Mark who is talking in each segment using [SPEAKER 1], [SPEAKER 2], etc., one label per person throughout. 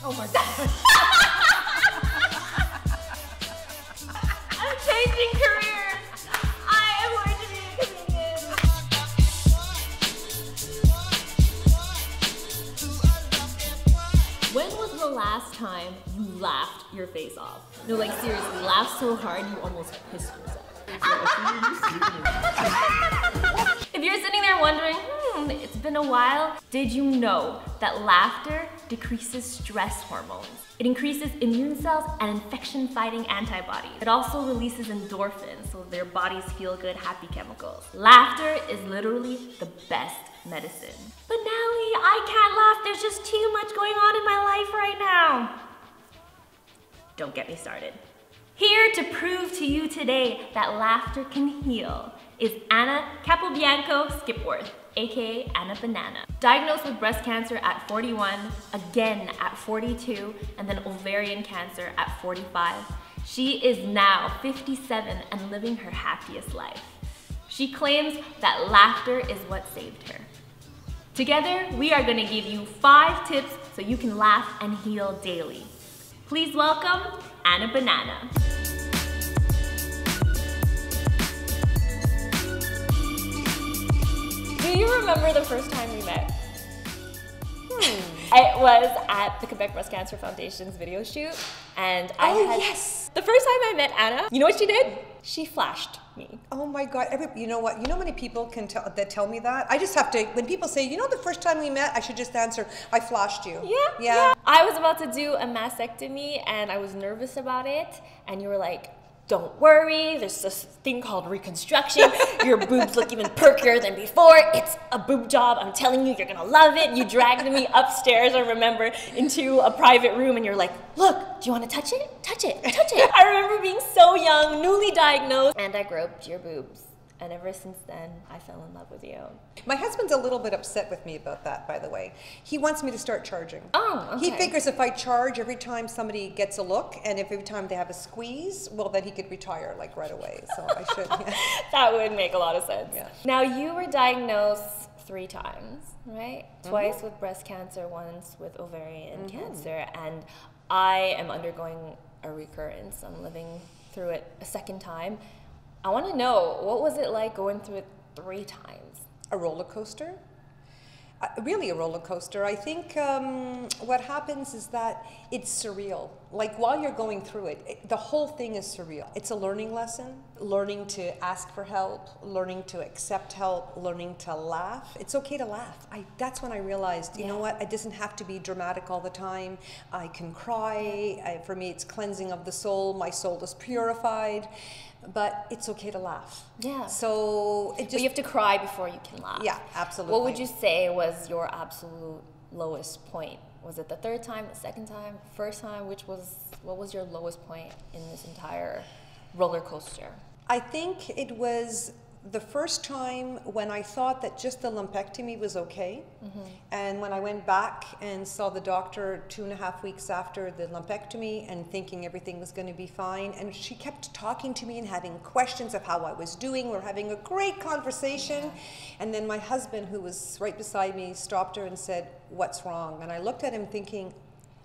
[SPEAKER 1] Oh my God.
[SPEAKER 2] I'm changing careers. I am going to be a comedian. When was the last time you laughed your face off? No, like seriously, laugh so hard you almost pissed yourself. If you're sitting there wondering, it's been a while, did you know that laughter decreases stress hormones? It increases immune cells and infection-fighting antibodies. It also releases endorphins, so their bodies feel good, happy chemicals. Laughter is literally the best medicine. But Nalie, I can't laugh. There's just too much going on in my life right now. Don't get me started. Here to prove to you today that laughter can heal is Anna Capobianco-Skipworth, aka Anna Banana. Diagnosed with breast cancer at 41, again at 42, and then ovarian cancer at 45. She is now 57 and living her happiest life. She claims that laughter is what saved her. Together, we are gonna give you 5 tips so you can laugh and heal daily. Please welcome Anna Banana. Do you remember the first time we met? It was at the Quebec Breast Cancer Foundation's video shoot, and yes! The first time I met Anna, you know what she did? She flashed me.
[SPEAKER 1] Oh my God, you know what? You know how many people can tell me that? I just have to, when people say, you know the first time we met, I should just answer, I flashed you.
[SPEAKER 2] Yeah. I was about to do a mastectomy and I was nervous about it, and you were like, don't worry, there's this thing called reconstruction. Your boobs look even perkier than before. It's a boob job, I'm telling you, you're gonna love it. You dragged me upstairs, I remember, into a private room and you're like, look, do you wanna touch it? Touch it, touch it. I remember being so young, newly diagnosed, and I groped your boobs. And ever since then, I fell in love with you.
[SPEAKER 1] My husband's a little bit upset with me about that, by the way. He wants me to start charging.
[SPEAKER 2] Oh, okay.
[SPEAKER 1] He figures if I charge every time somebody gets a look and every time they have a squeeze, well, then he could retire like right away. So I should. Yeah.
[SPEAKER 2] That would make a lot of sense.
[SPEAKER 1] Yeah.
[SPEAKER 2] Now, you were diagnosed 3 times, right? Twice with breast cancer, once with ovarian cancer, and I am undergoing a recurrence. I'm living through it a second time. I want to know, what was it like going through it 3 times?
[SPEAKER 1] A roller coaster. Really a roller coaster. I think what happens is that it's surreal. Like while you're going through it, the whole thing is surreal. It's a learning lesson, learning to ask for help, learning to accept help, learning to laugh. It's okay to laugh. That's when I realized, you know what, it doesn't have to be dramatic all the time. I can cry. For me, it's cleansing of the soul. My soul is purified. But it's okay to laugh.
[SPEAKER 2] Yeah.
[SPEAKER 1] So it just.
[SPEAKER 2] But you have to cry before you can laugh.
[SPEAKER 1] Yeah, absolutely.
[SPEAKER 2] What would you say was your absolute lowest point? Was it the 3rd time, the 2nd time, 1st time? What was your lowest point in this entire roller coaster?
[SPEAKER 1] I think it was the first time when I thought that just the lumpectomy was okay. And when I went back and saw the doctor 2.5 weeks after the lumpectomy and thinking everything was going to be fine, and she kept talking to me and having questions of how I was doing. We're having a great conversation. And then my husband, who was right beside me, stopped her and said, "What's wrong?" And I looked at him thinking,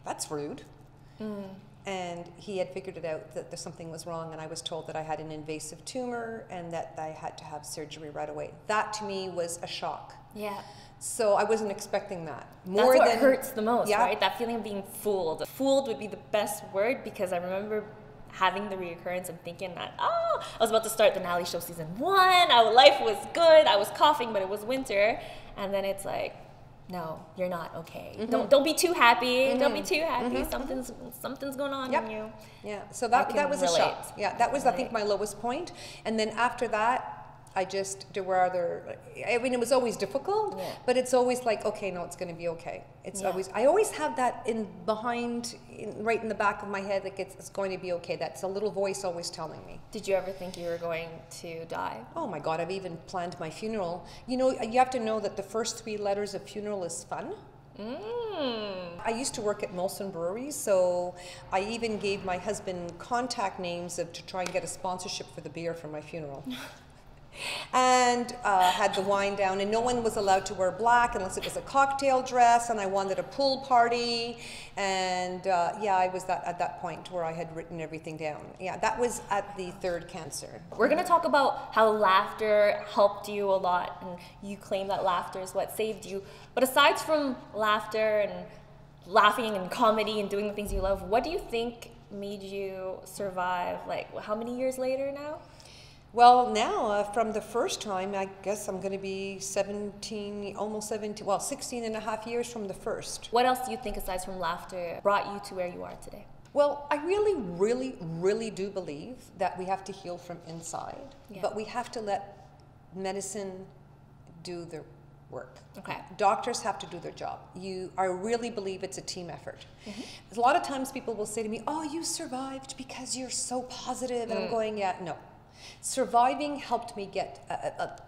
[SPEAKER 1] that's rude. And he had figured it out that something was wrong, and I was told that I had an invasive tumor and that I had to have surgery right away. That to me was a shock.
[SPEAKER 2] Yeah.
[SPEAKER 1] So I wasn't expecting that.
[SPEAKER 2] That's what hurts the most, right? That feeling of being fooled. Fooled would be the best word, because I remember having the reoccurrence and thinking that, I was about to start the Nalie show season 1. Our life was good. I was coughing, but it was winter. And then it's like, no, you're not okay. Don't be too happy. Don't be too happy. Something's going on in you.
[SPEAKER 1] Yeah. So that was a shock. Yeah, that was I think my lowest point. And then after that, there were other. I mean, it was always difficult, but it's always like, okay, no, it's going to be okay. It's always. I always have that right in the back of my head, like it's going to be okay. That's a little voice always telling me.
[SPEAKER 2] Did you ever think you were going to die?
[SPEAKER 1] Oh my God, I've even planned my funeral. You know, you have to know that the first 3 letters of funeral is fun. I used to work at Molson Breweries, so I even gave my husband contact names to try and get a sponsorship for the beer for my funeral. and had the wind down, and no one was allowed to wear black unless it was a cocktail dress, and I wanted a pool party, and yeah, I was at that point where I had written everything down. Yeah, that was at the third cancer.
[SPEAKER 2] We're gonna talk about how laughter helped you a lot, and you claim that laughter is what saved you. But aside from laughter and laughing and comedy and doing the things you love, what do you think made you survive, like how many years later now?
[SPEAKER 1] Well, now from the first time, I guess I'm going to be 17, almost 17, well, 16 and a half years from the first.
[SPEAKER 2] What else do you think, aside from laughter, brought you to where you are today?
[SPEAKER 1] Well, I really do believe that we have to heal from inside, but we have to let medicine do their work.
[SPEAKER 2] Okay.
[SPEAKER 1] Doctors have to do their job. I really believe it's a team effort. A lot of times people will say to me, oh, you survived because you're so positive. And I'm going, yeah, no. Surviving helped me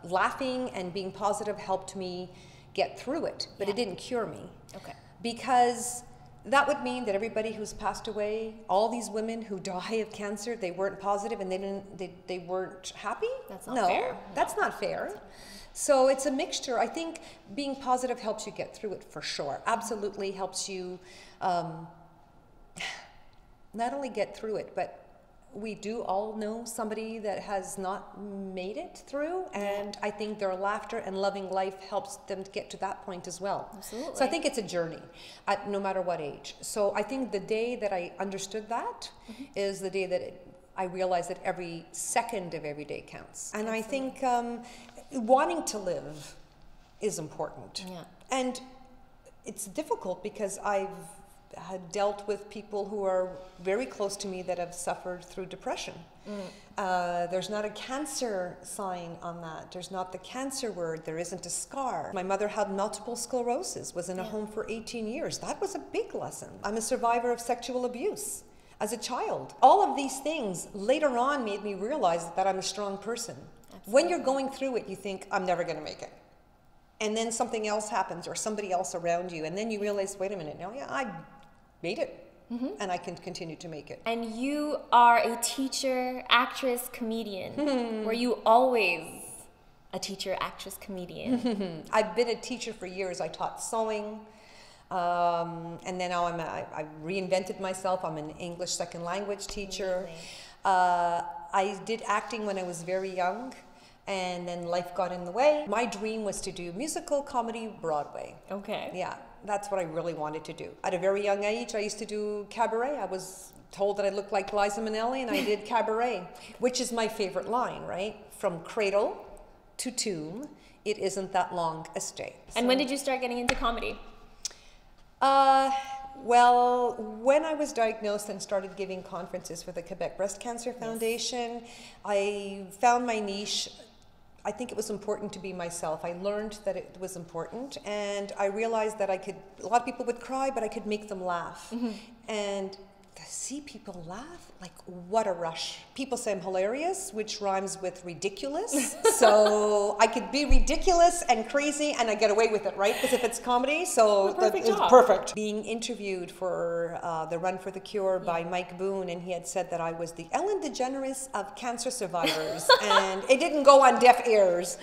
[SPEAKER 1] laughing and being positive helped me get through it, but it didn't cure me.
[SPEAKER 2] Okay.
[SPEAKER 1] Because that would mean that everybody who's passed away, all these women who die of cancer, they weren't positive and they weren't happy?
[SPEAKER 2] That's not fair. No,
[SPEAKER 1] that's not fair. So it's a mixture. I think being positive helps you get through it for sure. Absolutely helps you not only get through it, but we do all know somebody that has not made it through, and I think their laughter and loving life helps them to get to that point as well.
[SPEAKER 2] Absolutely.
[SPEAKER 1] So I think it's a journey, no matter what age. So I think the day that I understood that is the day that I realized that every second of every day counts. And I think wanting to live is important. Yeah. And it's difficult because I've had dealt with people who are very close to me that have suffered through depression. There's not a cancer sign on that. There's not the cancer word. There isn't a scar. My mother had multiple sclerosis, was in a home for 18 years. That was a big lesson. I'm a survivor of sexual abuse as a child. All of these things later on made me realize that I'm a strong person. Absolutely. When you're going through it, you think, I'm never going to make it. And then something else happens or somebody else around you. And then you realize, wait a minute, now I made it, and I can continue to make it.
[SPEAKER 2] And you are a teacher, actress, comedian. Were you always a teacher, actress, comedian?
[SPEAKER 1] I've been a teacher for years. I taught sewing, and then now I reinvented myself. I'm an English second language teacher. I did acting when I was very young, and then life got in the way. My dream was to do musical, comedy, Broadway.
[SPEAKER 2] Okay.
[SPEAKER 1] Yeah. That's what I really wanted to do. At a very young age, I used to do cabaret. I was told that I looked like Liza Minnelli, and I did cabaret, which is my favorite line, right? From cradle to tomb, it isn't that long a stay.
[SPEAKER 2] And when did you start getting into comedy?
[SPEAKER 1] Well, when I was diagnosed and started giving conferences for the Quebec Breast Cancer Foundation, I found my niche. I think it was important to be myself. I learned that it was important, and I realized that a lot of people would cry, but I could make them laugh. And to see people laugh, like, what a rush. People say I'm hilarious, which rhymes with ridiculous. So I could be ridiculous and crazy, and I get away with it, right? Because if it's comedy, so it's perfect. Being interviewed for the Run for the Cure by Mike Boone, and he had said that I was the Ellen DeGeneres of cancer survivors, and it didn't go on deaf ears.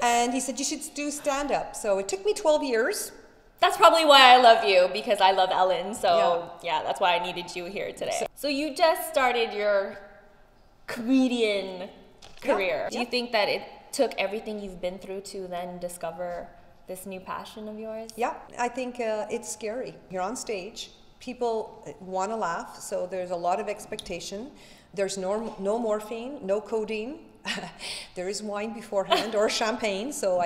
[SPEAKER 1] And he said, you should do stand-up. So it took me 12 years.
[SPEAKER 2] That's probably why I love you, because I love Ellen. So yeah, that's why I needed you here today. So you just started your comedian career. Do you think that it took everything you've been through to then discover this new passion of yours? Yeah,
[SPEAKER 1] I think it's scary. You're on stage, people want to laugh, so there's a lot of expectation. There's no morphine, no codeine. There is wine beforehand or champagne, so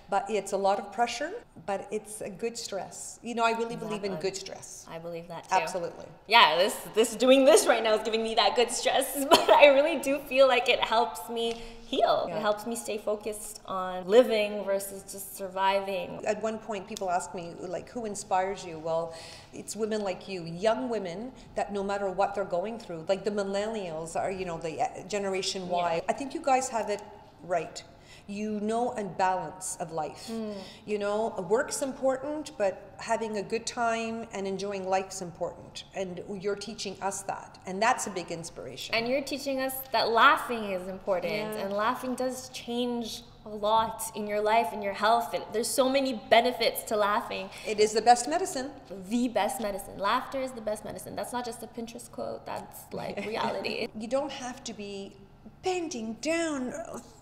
[SPEAKER 1] but it's a lot of pressure, but it's a good stress. I really believe in good stress.
[SPEAKER 2] I believe that too.
[SPEAKER 1] Absolutely.
[SPEAKER 2] Yeah, doing this right now is giving me that good stress, but I really do feel like it helps me heal. Yeah. It helps me stay focused on living versus just surviving. At one point, people ask me, like, who inspires you? Well, it's women like you, young women that no matter what they're going through, like the millennials are, the Generation Y. I think you guys have it right.
[SPEAKER 1] you know a balance of life. You know, work's important, but having a good time and enjoying life's important. And you're teaching us that. And that's a big inspiration.
[SPEAKER 2] And you're teaching us that laughing is important. And laughing does change a lot in your life and your health. There's so many benefits to laughing.
[SPEAKER 1] It is the best medicine.
[SPEAKER 2] The best medicine. Laughter is the best medicine. That's not just a Pinterest quote. That's like reality.
[SPEAKER 1] You don't have to be bending down,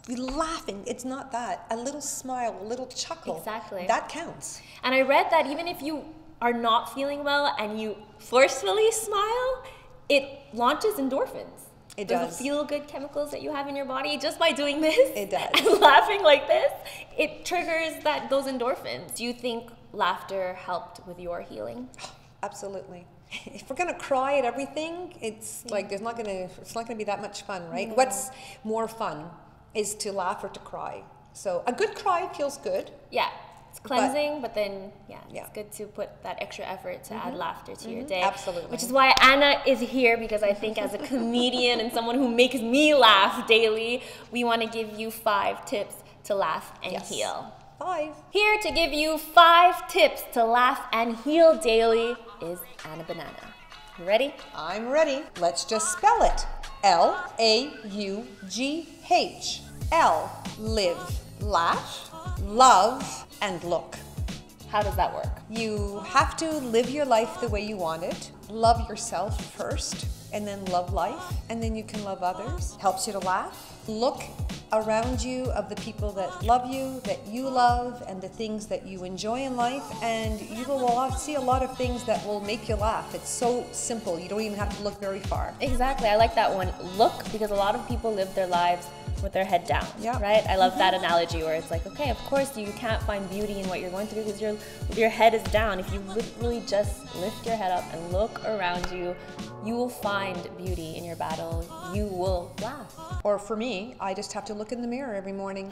[SPEAKER 1] laughing. It's not that. A little smile, a little chuckle.
[SPEAKER 2] Exactly.
[SPEAKER 1] That counts.
[SPEAKER 2] And I read that even if you are not feeling well and you forcefully smile, it launches endorphins.
[SPEAKER 1] It does.
[SPEAKER 2] The feel-good chemicals that you have in your body just by doing this.
[SPEAKER 1] It does.
[SPEAKER 2] And laughing like this, it triggers those endorphins. Do you think laughter helped with your healing?
[SPEAKER 1] Absolutely. If we're gonna cry at everything, it's like it's not gonna be that much fun, right? What's more fun is to laugh or to cry. So a good cry feels good.
[SPEAKER 2] Yeah. It's cleansing, but then, it's good to put that extra effort to add laughter to your day.
[SPEAKER 1] Absolutely.
[SPEAKER 2] Which is why Anna is here, because I think as a comedian and someone who makes me laugh daily, we want to give you 5 tips to laugh and heal.
[SPEAKER 1] 5.
[SPEAKER 2] Here to give you 5 tips to laugh and heal daily is Anna Banana. You ready?
[SPEAKER 1] I'm ready. Let's just spell it. L-A-U-G-H. L, live, laugh, love, and look.
[SPEAKER 2] How does that work?
[SPEAKER 1] You have to live your life the way you want it. Love yourself first, and then love life, and then you can love others. Helps you to laugh. Look around you of the people that love you, that you love, and the things that you enjoy in life, and you will see a lot of things that will make you laugh. It's so simple. You don't even have to look very far.
[SPEAKER 2] Exactly. I like that one. Look, because a lot of people live their lives with their head down, right? I love that analogy where it's like, okay, of course you can't find beauty in what you're going through because your head is down. If you literally just lift your head up and look around you, you will find beauty in your battle. You will laugh.
[SPEAKER 1] Or for me, I just have to look in the mirror every morning.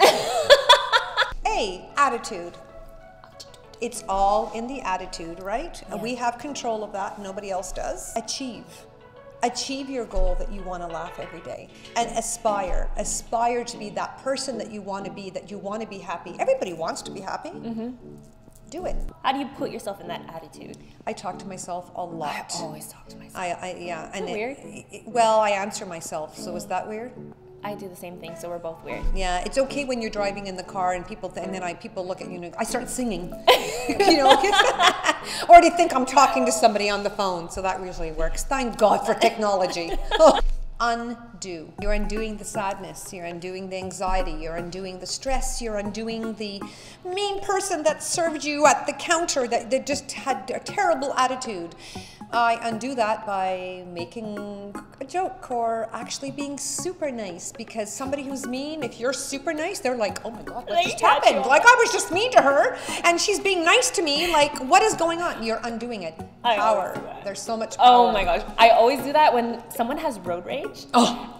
[SPEAKER 1] A, attitude. It's all in the attitude, right? Yeah. We have control of that. Nobody else does. Achieve. Achieve your goal that you want to laugh every day. And aspire. Aspire to be that person that you want to be, that you want to be happy. Everybody wants to be happy. Do it.
[SPEAKER 2] How do you put yourself in that attitude?
[SPEAKER 1] I talk to myself a lot.
[SPEAKER 2] I always talk to myself.
[SPEAKER 1] Yeah.
[SPEAKER 2] Is it weird?
[SPEAKER 1] Well, I answer myself, so is that weird?
[SPEAKER 2] I do the same thing, so we're both weird.
[SPEAKER 1] Yeah, it's okay when you're driving in the car and people look at you and I start singing, you know, or they think I'm talking to somebody on the phone, so that usually works. Thank God for technology. Undo. You're undoing the sadness, you're undoing the anxiety, you're undoing the stress, you're undoing the mean person that served you at the counter that just had a terrible attitude. I undo that by making a joke or actually being super nice, because somebody who's mean, if you're super nice, they're like, oh my God, what just happened? Like, I was just mean to her and she's being nice to me. Like, what is going on? You're undoing it. Power. There's so much power.
[SPEAKER 2] Oh my gosh. I always do that when someone has road rage.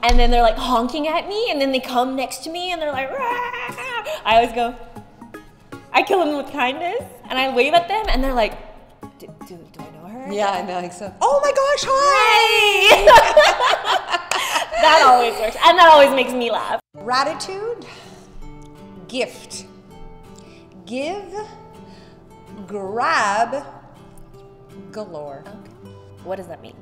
[SPEAKER 2] And then they're like honking at me and then they come next to me and they're like, rah! I always go, I kill them with kindness and I wave at them and they're like, do I know her?
[SPEAKER 1] Yeah, I know. So, oh my gosh, hi!
[SPEAKER 2] That always works. And that always makes me laugh.
[SPEAKER 1] Gratitude, gift. Give, grab, galore.
[SPEAKER 2] Okay. What does that mean?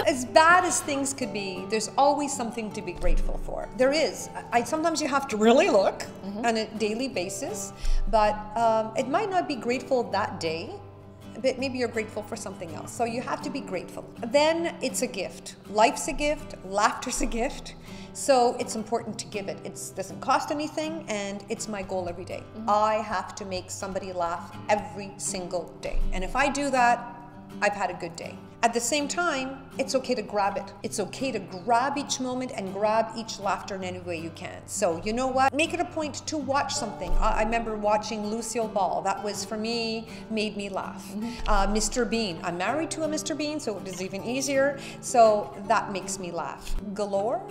[SPEAKER 1] As bad as things could be, there's always something to be grateful for. There is. Sometimes you have to really look on a daily basis, but it might not be grateful that day, but maybe you're grateful for something else. So you have to be grateful. Then it's a gift. Life's a gift, laughter's a gift. So it's important to give it. It doesn't cost anything, and it's my goal every day. I have to make somebody laugh every single day. And if I do that, I've had a good day. At the same time, it's okay to grab it. It's okay to grab each moment and grab each laughter in any way you can. So you know what? Make it a point to watch something. I remember watching Lucille Ball. That was, for me, made me laugh. Mr. Bean. I'm married to a Mr. Bean, so it was even easier. So that makes me laugh. Galore?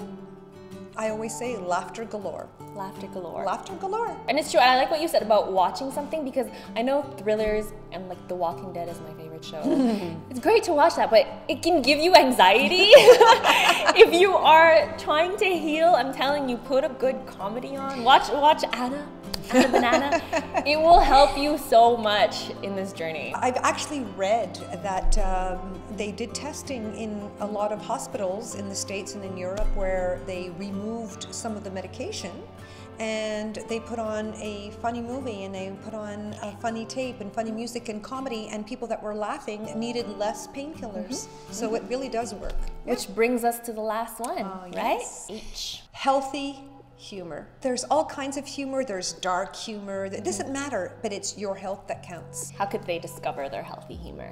[SPEAKER 1] I always say laughter galore.
[SPEAKER 2] Laughter galore.
[SPEAKER 1] Laughter galore.
[SPEAKER 2] And it's true. And I like what you said about watching something, because I know thrillers and like The Walking Dead is my favorite good show. It's great to watch that, but it can give you anxiety. If you are trying to heal, I'm telling you, put a good comedy on. Watch Anna Banana. It will help you so much in this journey.
[SPEAKER 1] I've actually read that they did testing in a lot of hospitals in the States and in Europe where they removed some of the medication and they put on a funny movie and they put on a funny tape and funny music and comedy, and people that were laughing needed less painkillers. So it really does work.
[SPEAKER 2] Which brings us to the last one, right?
[SPEAKER 1] Yes.
[SPEAKER 2] H.
[SPEAKER 1] Healthy humor. There's all kinds of humor. There's dark humor. It doesn't matter, but it's your health that counts.
[SPEAKER 2] How could they discover their healthy humor?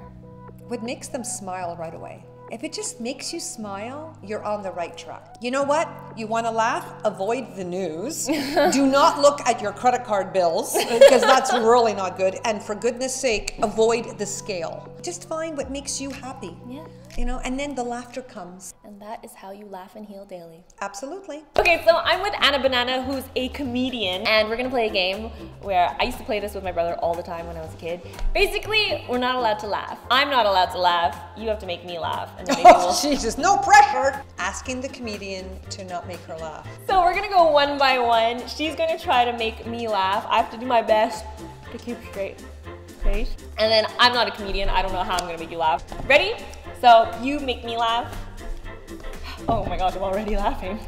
[SPEAKER 1] What makes them smile right away? If it just makes you smile, you're on the right track. You know what? You want to laugh? Avoid the news. Do not look at your credit card bills, because that's really not good. And for goodness sake, avoid the scale. Just find what makes you happy.
[SPEAKER 2] Yeah.
[SPEAKER 1] You know, and then the laughter comes.
[SPEAKER 2] And that is how you laugh and heal daily.
[SPEAKER 1] Absolutely.
[SPEAKER 2] Okay, so I'm with Anna Banana, who's a comedian, and we're gonna play a game where I used to play this with my brother all the time when I was a kid. Basically, we're not allowed to laugh. I'm not allowed to laugh. You have to make me laugh. And then maybe we'll...
[SPEAKER 1] Jesus, no pressure! Asking the comedian to not make her laugh.
[SPEAKER 2] So we're gonna go one by one. She's gonna try to make me laugh. I have to do my best to keep straight face. And then I'm not a comedian. I don't know how I'm gonna make you laugh. Ready? So you make me laugh. Oh my gosh, I'm already laughing.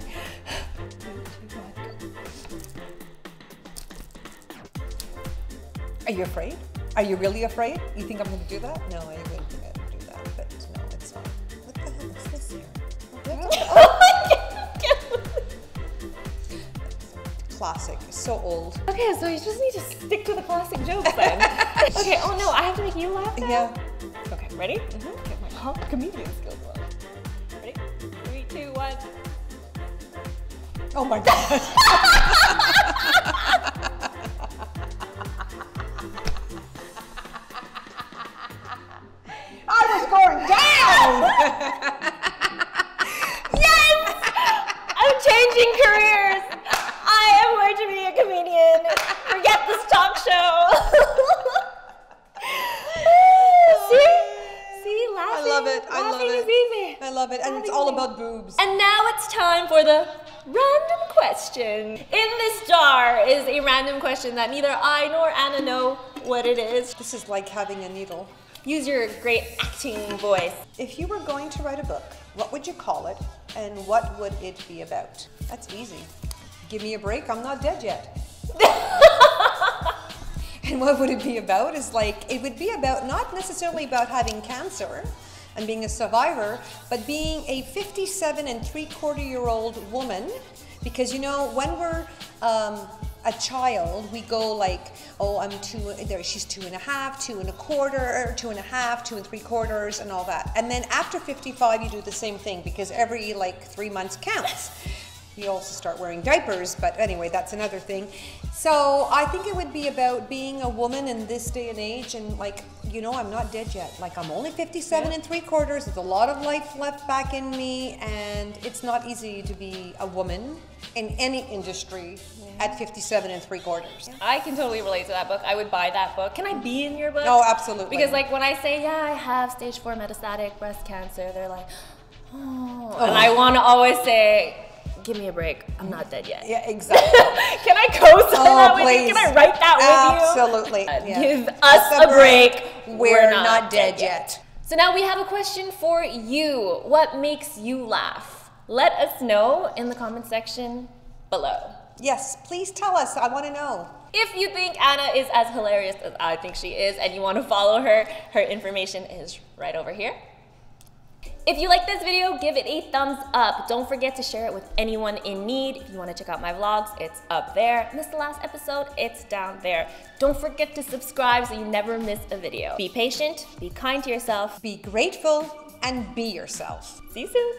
[SPEAKER 1] Are you afraid? Are you really afraid? You think I'm going to do that? No, I wouldn't do that, but no, it's not. What the hell is this here? Classic, so old.
[SPEAKER 2] Okay, so you just need to stick to the classic jokes then. Okay, oh no, I have to make you laugh now?
[SPEAKER 1] Yeah.
[SPEAKER 2] Okay, ready? Get my comedian skills on. Ready? 3, 2, 1.
[SPEAKER 1] Oh my God. I was going down.
[SPEAKER 2] Yes! I'm changing careers. I am going to be a comedian. Forget this talk show. See, laughing.
[SPEAKER 1] I love it. I love
[SPEAKER 2] Laughing
[SPEAKER 1] it.
[SPEAKER 2] is easy.
[SPEAKER 1] I love it. And it's all about boobs.
[SPEAKER 2] And now it's time for the random question. In this jar is a random question that neither I nor Anna know what it is.
[SPEAKER 1] This is like having a needle.
[SPEAKER 2] Use your great acting voice.
[SPEAKER 1] If you were going to write a book, what would you call it and what would it be about? That's easy. Give me a break, I'm not dead yet. And what would it be about is it would be about, not necessarily about having cancer and being a survivor, but being a 57 3/4-year-old woman. Because you know, when we're a child, we go oh, I'm she's 2 1/2, 2 1/4, 2 1/2, 2 3/4, and all that. And then after 55, you do the same thing because every 3 months counts. You also start wearing diapers, but anyway, that's another thing. So I think it would be about being a woman in this day and age, and you know, I'm not dead yet. I'm only 57 3/4. There's a lot of life left back in me, and it's not easy to be a woman in any industry at 57 3/4.
[SPEAKER 2] I can totally relate to that book. I would buy that book. Can I be in your book?
[SPEAKER 1] Oh, absolutely.
[SPEAKER 2] Because when I say, yeah, I have stage 4 metastatic breast cancer, they're like, oh. And I want to always say, give me a break. I'm not dead yet.
[SPEAKER 1] Yeah, exactly.
[SPEAKER 2] Can I co-sign that with you? Can I write that with
[SPEAKER 1] Absolutely.
[SPEAKER 2] you? Give us a break.
[SPEAKER 1] We're not dead yet.
[SPEAKER 2] So now we have a question for you. What makes you laugh? Let us know in the comment section below.
[SPEAKER 1] Yes, please tell us. I want to know.
[SPEAKER 2] If you think Anna is as hilarious as I think she is and you want to follow her, her information is right over here. If you like this video, give it a thumbs up. Don't forget to share it with anyone in need. If you want to check out my vlogs, it's up there. Missed the last episode, it's down there. Don't forget to subscribe so you never miss a video. Be patient, be kind to yourself.
[SPEAKER 1] Be grateful, and be yourself.
[SPEAKER 2] See you soon.